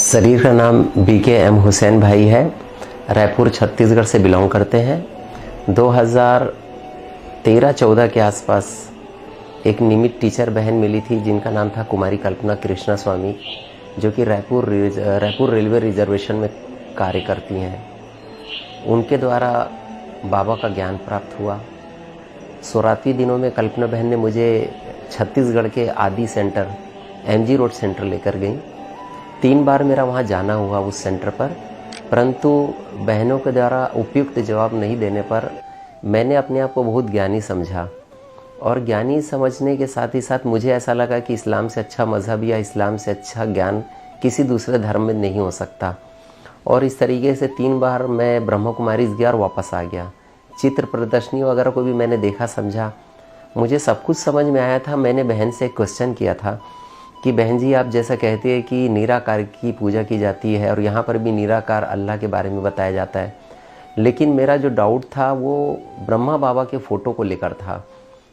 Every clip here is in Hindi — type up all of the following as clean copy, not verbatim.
शरीर का नाम BKM हुसैन भाई है। रायपुर छत्तीसगढ़ से बिलोंग करते हैं। 2013-14 के आसपास एक नियमित टीचर बहन मिली थी जिनका नाम था कुमारी कल्पना कृष्णा स्वामी, जो कि रायपुर रेलवे रिजर्वेशन में कार्य करती हैं। उनके द्वारा बाबा का ज्ञान प्राप्त हुआ। शुरुआती दिनों में कल्पना बहन ने मुझे छत्तीसगढ़ के आदि सेंटर MG रोड सेंटर लेकर गई। 3 बार मेरा वहाँ जाना हुआ उस सेंटर पर, परंतु बहनों के द्वारा उपयुक्त जवाब नहीं देने पर मैंने अपने आप को बहुत ज्ञानी समझा। और ज्ञानी समझने के साथ ही साथ मुझे ऐसा लगा कि इस्लाम से अच्छा मज़हब या इस्लाम से अच्छा ज्ञान किसी दूसरे धर्म में नहीं हो सकता। और इस तरीके से 3 बार मैं ब्रह्मा कुमारीज़ गया और वापस आ गया। चित्र प्रदर्शनी वगैरह को भी मैंने देखा, समझा, मुझे सब कुछ समझ में आया था। मैंने बहन से एक क्वेश्चन किया था कि बहन जी, आप जैसा कहते हैं कि निराकार की पूजा की जाती है और यहाँ पर भी निराकार अल्लाह के बारे में बताया जाता है, लेकिन मेरा जो डाउट था वो ब्रह्मा बाबा के फ़ोटो को लेकर था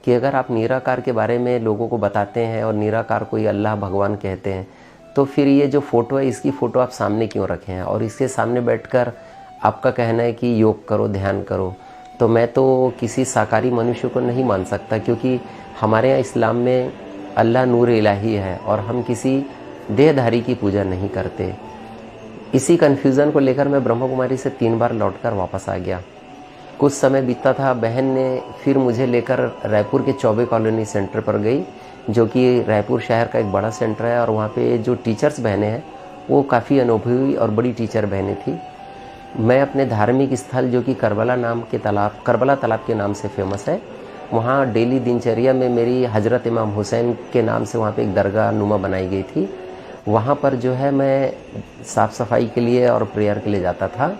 कि अगर आप निराकार के बारे में लोगों को बताते हैं और निराकार को ही अल्लाह भगवान कहते हैं, तो फिर ये जो फ़ोटो है इसकी फ़ोटो आप सामने क्यों रखे हैं और इसके सामने बैठकर आपका कहना है कि योग करो, ध्यान करो। तो मैं तो किसी साकारी मनुष्य को नहीं मान सकता, क्योंकि हमारे यहाँ इस्लाम में अल्लाह नूर इलाही है और हम किसी देहधारी की पूजा नहीं करते। इसी कन्फ्यूज़न को लेकर मैं ब्रह्मा कुमारी से 3 बार लौटकर वापस आ गया। कुछ समय बीता था, बहन ने फिर मुझे लेकर रायपुर के चौबे कॉलोनी सेंटर पर गई, जो कि रायपुर शहर का एक बड़ा सेंटर है। और वहाँ पे जो टीचर्स बहनें हैं वो काफ़ी अनुभवी और बड़ी टीचर बहनें थी। मैं अपने धार्मिक स्थल जो कि करबला तालाब के नाम से फेमस है, वहाँ डेली दिनचर्या में मेरी हज़रत इमाम हुसैन के नाम से वहाँ पे एक दरगाह नुमा बनाई गई थी। वहाँ पर जो है मैं साफ़ सफाई के लिए और प्रेयर के लिए जाता था।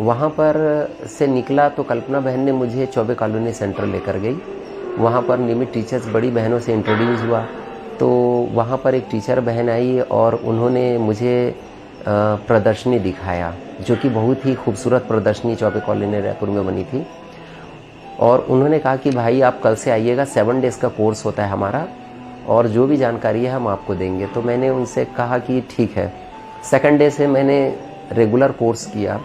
वहाँ पर से निकला तो कल्पना बहन ने मुझे चौबे कॉलोनी सेंटर लेकर गई। वहाँ पर नियमित टीचर्स बड़ी बहनों से इंट्रोड्यूस हुआ। तो वहाँ पर एक टीचर बहन आई और उन्होंने मुझे प्रदर्शनी दिखाया, जो कि बहुत ही खूबसूरत प्रदर्शनी चौबे कॉलोनी रायपुर में बनी थी। और उन्होंने कहा कि भाई आप कल से आइएगा, 7 डेज़ का कोर्स होता है हमारा और जो भी जानकारी है हम आपको देंगे। तो मैंने उनसे कहा कि ठीक है। 2nd डे से मैंने रेगुलर कोर्स किया।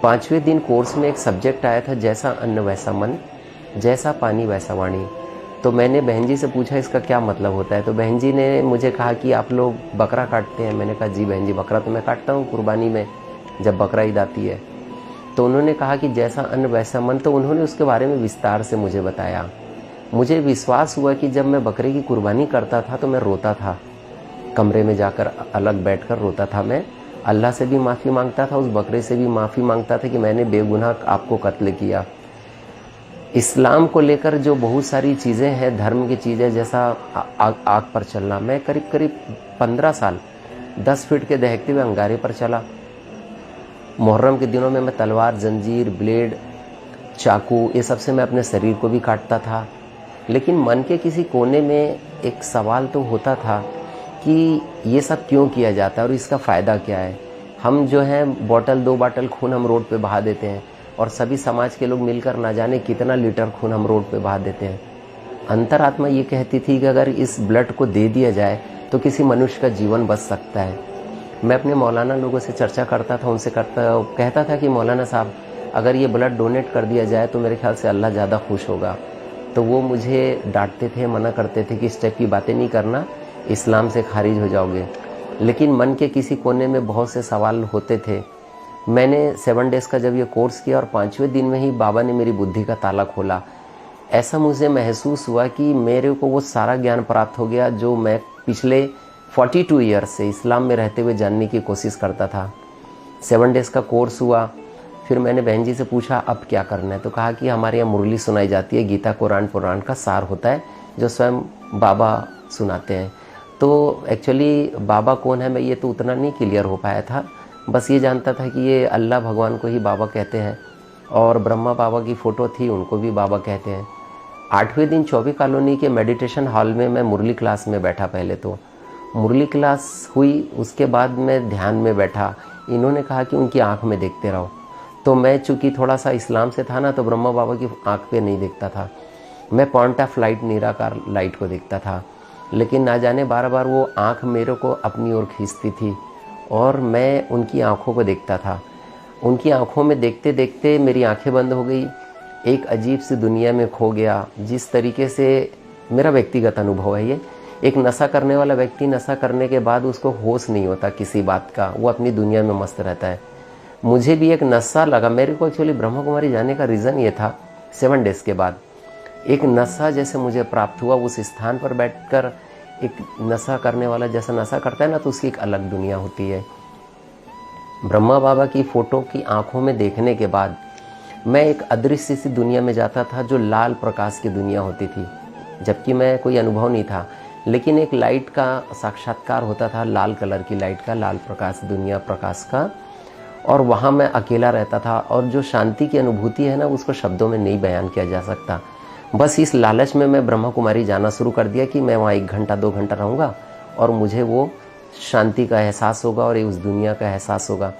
5वें दिन कोर्स में एक सब्जेक्ट आया था, जैसा अन्न वैसा मन, जैसा पानी वैसा वाणी। तो मैंने बहन जी से पूछा इसका क्या मतलब होता है। तो बहन जी ने मुझे कहा कि आप लोग बकरा काटते हैं। मैंने कहा जी बहन जी, बकरा तो मैं काटता हूँ कुर्बानी में जब बकरा ईद आती है। तो उन्होंने कहा कि जैसा अन्न वैसा मन। तो उन्होंने उसके बारे में विस्तार से मुझे बताया। मुझे विश्वास हुआ कि जब मैं बकरे की कुर्बानी करता था तो मैं रोता था, कमरे में जाकर अलग बैठकर रोता था। मैं अल्लाह से भी माफ़ी मांगता था, उस बकरे से भी माफ़ी मांगता था कि मैंने बेगुनाह आपको कत्ल किया। इस्लाम को लेकर जो बहुत सारी चीज़ें हैं, धर्म की चीज़ें, जैसा आग पर चलना, मैं करीब करीब 15 साल 10 फीट के दहकते हुए अंगारे पर चला। मुहर्रम के दिनों में मैं तलवार, जंजीर, ब्लेड, चाकू, ये सब से मैं अपने शरीर को भी काटता था। लेकिन मन के किसी कोने में एक सवाल तो होता था कि ये सब क्यों किया जाता है और इसका फ़ायदा क्या है। हम जो है 2 बॉटल खून हम रोड पे बहा देते हैं और सभी समाज के लोग मिलकर ना जाने कितना लीटर खून हम रोड पे बहा देते हैं। अंतरात्मा ये कहती थी कि अगर इस ब्लड को दे दिया जाए तो किसी मनुष्य का जीवन बच सकता है। मैं अपने मौलाना लोगों से चर्चा करता था, उनसे कहता था कि मौलाना साहब, अगर ये ब्लड डोनेट कर दिया जाए तो मेरे ख्याल से अल्लाह ज़्यादा खुश होगा। तो वो मुझे डांटते थे, मना करते थे कि इस टाइप की बातें नहीं करना, इस्लाम से खारिज हो जाओगे। लेकिन मन के किसी कोने में बहुत से सवाल होते थे। मैंने 7 डेज़ का जब ये कोर्स किया और 5वें दिन में ही बाबा ने मेरी बुद्धि का ताला खोला। ऐसा मुझे महसूस हुआ कि मेरे को वो सारा ज्ञान प्राप्त हो गया जो मैं पिछले 42 ईयर्स से इस्लाम में रहते हुए जानने की कोशिश करता था। 7 डेज़ का कोर्स हुआ। फिर मैंने बहन जी से पूछा अब क्या करना है। तो कहा कि हमारे यहाँ मुरली सुनाई जाती है, गीता कुरान पुराण का सार होता है जो स्वयं बाबा सुनाते हैं। तो एक्चुअली बाबा कौन है मैं ये तो उतना नहीं क्लियर हो पाया था। बस ये जानता था कि ये अल्लाह भगवान को ही बाबा कहते हैं और ब्रह्मा बाबा की फ़ोटो थी, उनको भी बाबा कहते हैं। 8वें दिन चौबे कॉलोनी के मेडिटेशन हॉल में मैं मुरली क्लास में बैठा। पहले तो मुरली क्लास हुई, उसके बाद मैं ध्यान में बैठा। इन्होंने कहा कि उनकी आंख में देखते रहो। तो मैं चूँकि थोड़ा सा इस्लाम से था ना, तो ब्रह्मा बाबा की आंख पे नहीं देखता था, मैं पॉइंट ऑफ लाइट, निराकार लाइट को देखता था। लेकिन ना जाने बार बार वो आँख मेरे को अपनी ओर खींचती थी और मैं उनकी आँखों को देखता था। उनकी आँखों में देखते देखते मेरी आँखें बंद हो गई, एक अजीब सी दुनिया में खो गया। जिस तरीके से मेरा व्यक्तिगत अनुभव है ये, एक नशा करने वाला व्यक्ति नशा करने के बाद उसको होश नहीं होता किसी बात का, वो अपनी दुनिया में मस्त रहता है। मुझे भी एक नशा लगा। मेरे को एक्चुअली ब्रह्मा कुमारी जाने का रीज़न ये था, 7 डेज़ के बाद एक नशा जैसे मुझे प्राप्त हुआ। उस स्थान पर बैठकर एक नशा करने वाला जैसा नशा करता है ना, तो उसकी एक अलग दुनिया होती है। ब्रह्मा बाबा की फ़ोटो की आंखों में देखने के बाद मैं एक अदृश्य सी दुनिया में जाता था, जो लाल प्रकाश की दुनिया होती थी। जबकि मैं कोई अनुभव नहीं था, लेकिन एक लाइट का साक्षात्कार होता था, लाल कलर की लाइट का, लाल प्रकाश, दुनिया प्रकाश का। और वहाँ मैं अकेला रहता था, और जो शांति की अनुभूति है ना, उसको शब्दों में नहीं बयान किया जा सकता। बस इस लालच में मैं ब्रह्मा कुमारी जाना शुरू कर दिया कि मैं वहाँ 1 घंटा 2 घंटा रहूँगा और मुझे वो शांति का एहसास होगा और उस दुनिया का एहसास होगा।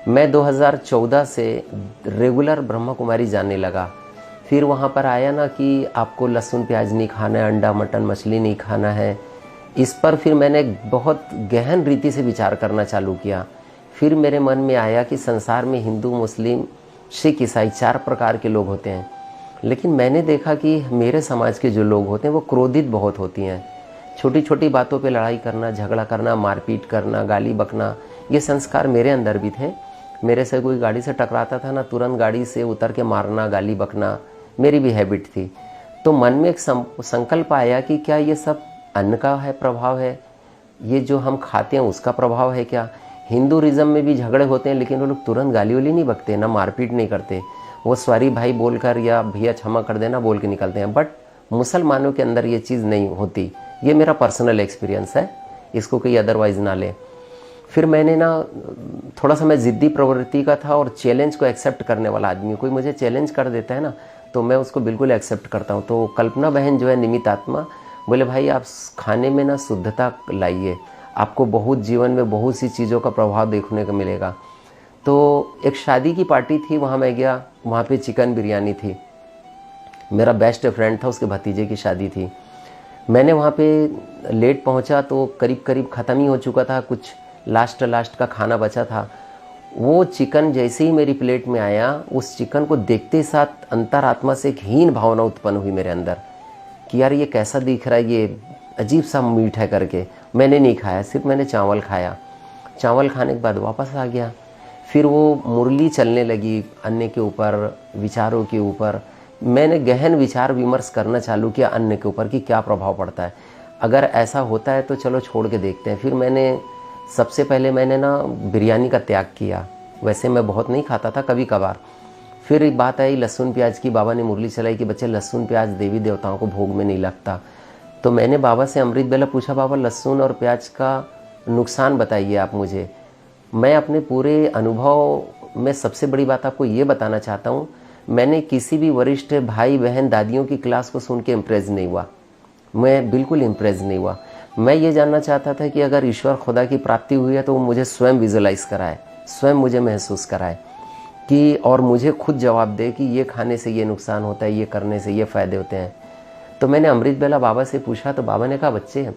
मैं 2014 से रेगुलर ब्रह्मा कुमारी जाने लगा। फिर वहाँ पर आया ना कि आपको लहसुन प्याज नहीं खाना है, अंडा मटन मछली नहीं खाना है। इस पर फिर मैंने बहुत गहन रीति से विचार करना चालू किया। फिर मेरे मन में आया कि संसार में हिंदू, मुस्लिम, सिख, ईसाई 4 प्रकार के लोग होते हैं, लेकिन मैंने देखा कि मेरे समाज के जो लोग होते हैं वो क्रोधित बहुत होती हैं। छोटी छोटी बातों पे लड़ाई करना, झगड़ा करना, मारपीट करना, गाली बकना, ये संस्कार मेरे अंदर भी थे। मेरे से कोई गाड़ी से टकराता था ना, तुरंत गाड़ी से उतर के मारना, गाली बकना मेरी भी हैबिट थी। तो मन में एक संकल्प आया कि क्या ये सब अन्न का है प्रभाव है, ये जो हम खाते हैं उसका प्रभाव है क्या। हिंदुइज्म में भी झगड़े होते हैं, लेकिन वो लोग तुरंत गाली वाली नहीं बकते, ना मारपीट नहीं करते, वो सॉरी भाई बोलकर या भैया क्षमा कर देना बोल के निकलते हैं। बट मुसलमानों के अंदर ये चीज़ नहीं होती। ये मेरा पर्सनल एक्सपीरियंस है, इसको कोई अदरवाइज ना ले। फिर मैंने ना थोड़ा सा मैं ज़िद्दी प्रवृत्ति का था और चैलेंज को एक्सेप्ट करने वाला आदमी। कोई मुझे चैलेंज कर देता है ना, तो मैं उसको बिल्कुल एक्सेप्ट करता हूँ। तो कल्पना बहन जो है निमित आत्मा, बोले भाई आप खाने में ना शुद्धता लाइए, आपको बहुत जीवन में बहुत सी चीज़ों का प्रभाव देखने को मिलेगा। तो एक शादी की पार्टी थी, वहाँ मैं गया, वहाँ पे चिकन बिरयानी थी। मेरा बेस्ट फ्रेंड था, उसके भतीजे की शादी थी। मैंने वहाँ पे लेट पहुँचा तो करीब करीब ख़त्म ही हो चुका था, कुछ लास्ट का खाना बचा था। वो चिकन जैसे ही मेरी प्लेट में आया, उस चिकन को देखते साथ अंतरात्मा से एक हीन भावना उत्पन्न हुई मेरे अंदर कि यार ये कैसा दिख रहा है, ये अजीब सा मीठ है करके। मैंने नहीं खाया, सिर्फ मैंने चावल खाया। चावल खाने के बाद वापस आ गया। फिर वो मुरली चलने लगी अन्न के ऊपर, विचारों के ऊपर। मैंने गहन विचार विमर्श करना चालू किया अन्न के ऊपर कि क्या प्रभाव पड़ता है, अगर ऐसा होता है तो चलो छोड़ के देखते हैं। फिर मैंने सबसे पहले मैंने ना बिरयानी का त्याग किया। वैसे मैं बहुत नहीं खाता था, कभी कभार। फिर बात आई लहसुन प्याज की। बाबा ने मुरली चलाई कि बच्चे लहसुन प्याज देवी देवताओं को भोग में नहीं लगता। तो मैंने बाबा से अमृत बेला पूछा, बाबा लहसुन और प्याज का नुकसान बताइए आप मुझे। मैं अपने पूरे अनुभव में सबसे बड़ी बात आपको ये बताना चाहता हूँ, मैंने किसी भी वरिष्ठ भाई बहन दादियों की क्लास को सुन के इम्प्रेस नहीं हुआ। मैं बिल्कुल इम्प्रेस नहीं हुआ। मैं ये जानना चाहता था कि अगर ईश्वर खुदा की प्राप्ति हुई है तो वो मुझे स्वयं विजुलाइज कराए, स्वयं मुझे महसूस कराए कि, और मुझे खुद जवाब दे कि ये खाने से ये नुकसान होता है, ये करने से ये फ़ायदे होते हैं। तो मैंने अमृत बेला बाबा से पूछा, तो बाबा ने कहा बच्चे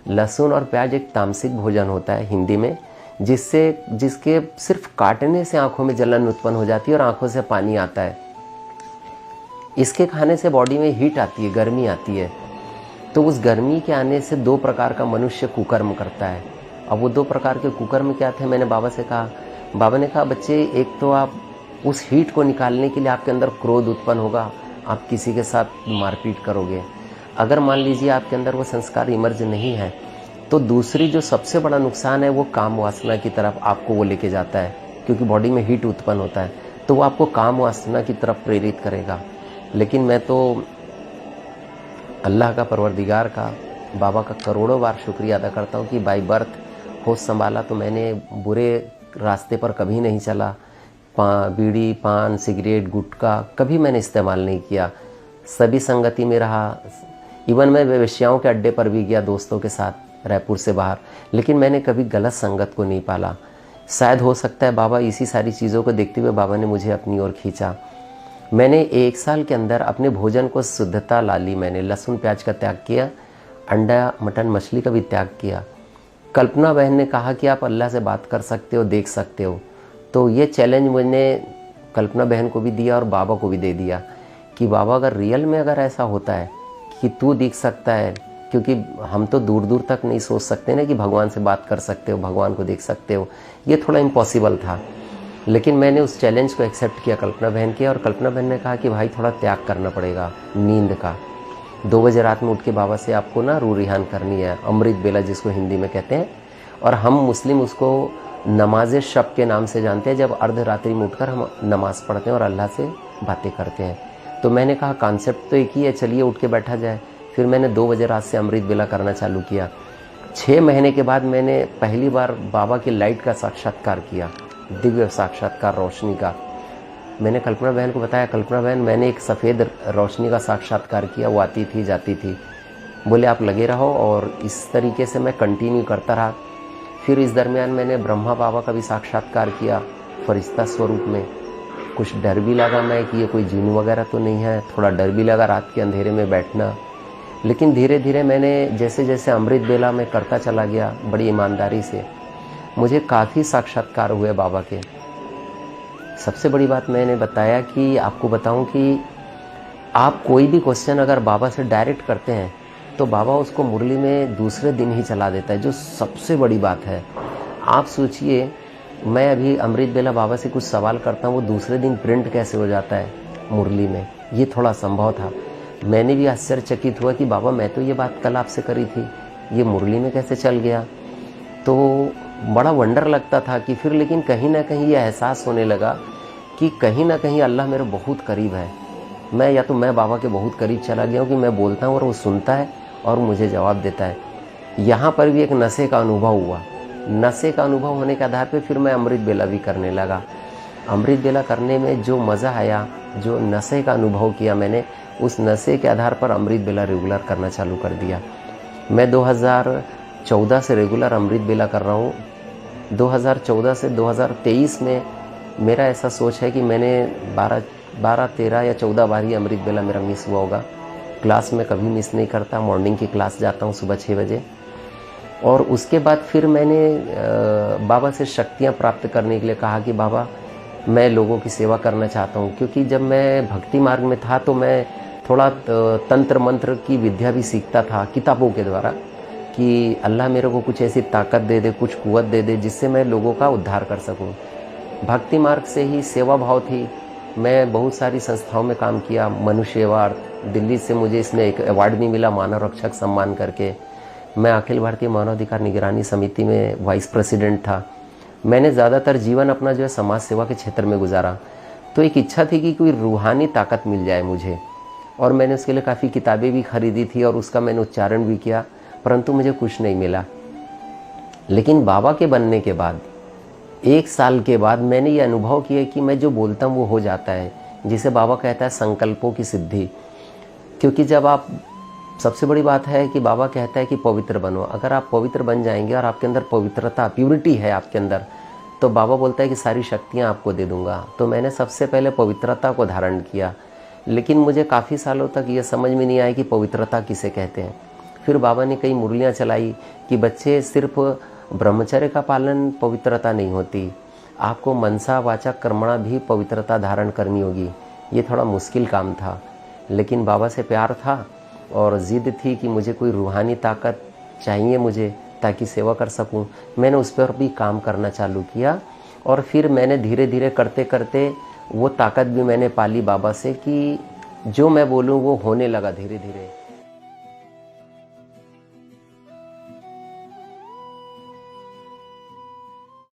लहसुन और प्याज एक तामसिक भोजन होता है हिंदी में, जिसके सिर्फ काटने से आंखों में जलन उत्पन्न हो जाती है और आंखों से पानी आता है। इसके खाने से बॉडी में हीट आती है, गर्मी आती है। तो उस गर्मी के आने से 2 प्रकार का मनुष्य कुकर्म करता है। अब वो 2 प्रकार के कुकर्म क्या थे, मैंने बाबा से कहा। बाबा ने कहा बच्चे एक तो आप उस हीट को निकालने के लिए आपके अंदर क्रोध उत्पन्न होगा, आप किसी के साथ मारपीट करोगे। अगर मान लीजिए आपके अंदर वो संस्कार इमर्ज नहीं है, तो दूसरी जो सबसे बड़ा नुकसान है वो काम वासना की तरफ आपको वो लेके जाता है, क्योंकि बॉडी में हीट उत्पन्न होता है, तो वो आपको काम वासना की तरफ प्रेरित करेगा। लेकिन मैं तो अल्लाह का, परवरदिगार का, बाबा का करोड़ों बार शुक्रिया अदा करता हूँ कि बाई बर्थ होश संभाला तो मैंने बुरे रास्ते पर कभी नहीं चला। बीड़ी, पान, सिगरेट, गुटखा कभी मैंने इस्तेमाल नहीं किया। सभी संगति में रहा। इवन मैं वेश्याओं के अड्डे पर भी गया दोस्तों के साथ रायपुर से बाहर, लेकिन मैंने कभी गलत संगत को नहीं पाला। शायद हो सकता है बाबा इसी सारी चीज़ों को देखते हुए बाबा ने मुझे अपनी ओर खींचा। मैंने 1 साल के अंदर अपने भोजन को शुद्धता ला ली। मैंने लहसुन प्याज का त्याग किया, अंडा मटन मछली का भी त्याग किया। कल्पना बहन ने कहा कि आप अल्लाह से बात कर सकते हो, देख सकते हो। तो ये चैलेंज मैंने कल्पना बहन को भी दिया और बाबा को भी दे दिया कि बाबा अगर रियल में अगर ऐसा होता है कि तू दिख सकता है, क्योंकि हम तो दूर दूर तक नहीं सोच सकते ना कि भगवान से बात कर सकते हो, भगवान को देख सकते हो, ये थोड़ा इम्पॉसिबल था। लेकिन मैंने उस चैलेंज को एक्सेप्ट किया कल्पना बहन के, और कल्पना बहन ने कहा कि भाई थोड़ा त्याग करना पड़ेगा नींद का। 2 बजे रात में उठ के बाबा से आपको ना रूह रिहान करनी है, अमृत बेला जिसको हिंदी में कहते हैं, और हम मुस्लिम उसको नमाज शब के नाम से जानते हैं, जब अर्धरात्रि में उठकर हम नमाज़ पढ़ते हैं और अल्लाह से बातें करते हैं। तो मैंने कहा कॉन्सेप्ट तो एक ही है, चलिए उठ के बैठा जाए। फिर मैंने 2 बजे रात से अमृत बेला करना चालू किया। 6 महीने के बाद मैंने पहली बार बाबा की लाइट का साक्षात्कार किया, दिव्य साक्षात्कार रोशनी का। मैंने कल्पना बहन को बताया, कल्पना बहन मैंने एक सफ़ेद रोशनी का साक्षात्कार किया, वो आती थी जाती थी। बोले आप लगे रहो, और इस तरीके से मैं कंटिन्यू करता रहा। फिर इस दरमियान मैंने ब्रह्मा बाबा का भी साक्षात्कार किया फरिश्ता स्वरूप में। कुछ डर भी लगा मैं कि ये कोई जिन वगैरह तो नहीं है, थोड़ा डर भी लगा रात के अंधेरे में बैठना। लेकिन धीरे धीरे मैंने जैसे जैसे अमृत बेला में करता चला गया बड़ी ईमानदारी से, मुझे काफ़ी साक्षात्कार हुए बाबा के। सबसे बड़ी बात मैंने बताया कि आपको बताऊं कि आप कोई भी क्वेश्चन अगर बाबा से डायरेक्ट करते हैं तो बाबा उसको मुरली में दूसरे दिन ही चला देता है, जो सबसे बड़ी बात है। आप सोचिए, मैं अभी अमृत बेला बाबा से कुछ सवाल करता हूँ, वो दूसरे दिन प्रिंट कैसे हो जाता है मुरली में, ये थोड़ा संभव था। मैंने भी आश्चर्यचकित हुआ कि बाबा मैं तो ये बात कल आपसे करी थी, ये मुरली में कैसे चल गया। तो बड़ा वंडर लगता था कि फिर लेकिन कहीं ना कहीं ये एहसास होने लगा कि कहीं ना कहीं अल्लाह मेरे बहुत करीब है। मैं या तो मैं बाबा के बहुत करीब चला गया हूँ कि मैं बोलता हूँ और वो सुनता है और मुझे जवाब देता है। यहाँ पर भी एक नशे का अनुभव हुआ। नशे का अनुभव होने के आधार पे फिर मैं अमृत बेला भी करने लगा। अमृत बेला करने में जो मज़ा आया, जो नशे का अनुभव किया मैंने, उस नशे के आधार पर अमृत बेला रेगुलर करना चालू कर दिया। मैं 2014 से रेगुलर अमृत बेला कर रहा हूँ। 2014 से 2023 में मेरा ऐसा सोच है कि मैंने 12, 13 या 14 बार ही अमृत बेला मेरा मिस हुआ होगा। क्लास में कभी मिस नहीं करता, मॉर्निंग की क्लास जाता हूँ सुबह 6 बजे। और उसके बाद फिर मैंने बाबा से शक्तियाँ प्राप्त करने के लिए कहा कि बाबा मैं लोगों की सेवा करना चाहता हूँ, क्योंकि जब मैं भक्ति मार्ग में था तो मैं थोड़ा तंत्र मंत्र की विद्या भी सीखता था किताबों के द्वारा, कि अल्लाह मेरे को कुछ ऐसी ताकत दे दे, कुछ कुव्वत दे दे जिससे मैं लोगों का उद्धार कर सकूं। भक्ति मार्ग से ही सेवा भाव थी। मैं बहुत सारी संस्थाओं में काम किया, मनुष्य अवार्ड, दिल्ली से मुझे इसमें एक अवार्ड भी मिला मानव रक्षक सम्मान करके। मैं अखिल भारतीय मानवाधिकार निगरानी समिति में वाइस प्रेसिडेंट था। मैंने ज़्यादातर जीवन अपना जो है समाज सेवा के क्षेत्र में गुजारा। तो एक इच्छा थी कि कोई रूहानी ताकत मिल जाए मुझे, और मैंने उसके लिए काफ़ी किताबें भी खरीदी थी और उसका मैंने उच्चारण भी किया, परंतु मुझे कुछ नहीं मिला। लेकिन बाबा के बनने के बाद 1 साल के बाद मैंने ये अनुभव किया कि मैं जो बोलता हूँ वो हो जाता है, जिसे बाबा कहता है संकल्पों की सिद्धि। क्योंकि जब आप, सबसे बड़ी बात है कि बाबा कहता है कि पवित्र बनो। अगर आप पवित्र बन जाएंगे और आपके अंदर पवित्रता, प्यूरिटी है आपके अंदर, तो बाबा बोलता है कि सारी शक्तियाँ आपको दे दूंगा। तो मैंने सबसे पहले पवित्रता को धारण किया, लेकिन मुझे काफ़ी सालों तक ये समझ में नहीं आया कि पवित्रता किसे कहते हैं। फिर बाबा ने कई मुरलियाँ चलाई कि बच्चे सिर्फ ब्रह्मचर्य का पालन पवित्रता नहीं होती, आपको मनसा वाचा कर्मणा भी पवित्रता धारण करनी होगी। ये थोड़ा मुश्किल काम था, लेकिन बाबा से प्यार था और ज़िद थी कि मुझे कोई रूहानी ताकत चाहिए मुझे, ताकि सेवा कर सकूं। मैंने उस पर भी काम करना चालू किया, और फिर मैंने धीरे धीरे करते करते वो ताकत भी मैंने पाली बाबा से कि जो मैं बोलूँ वो होने लगा धीरे धीरे।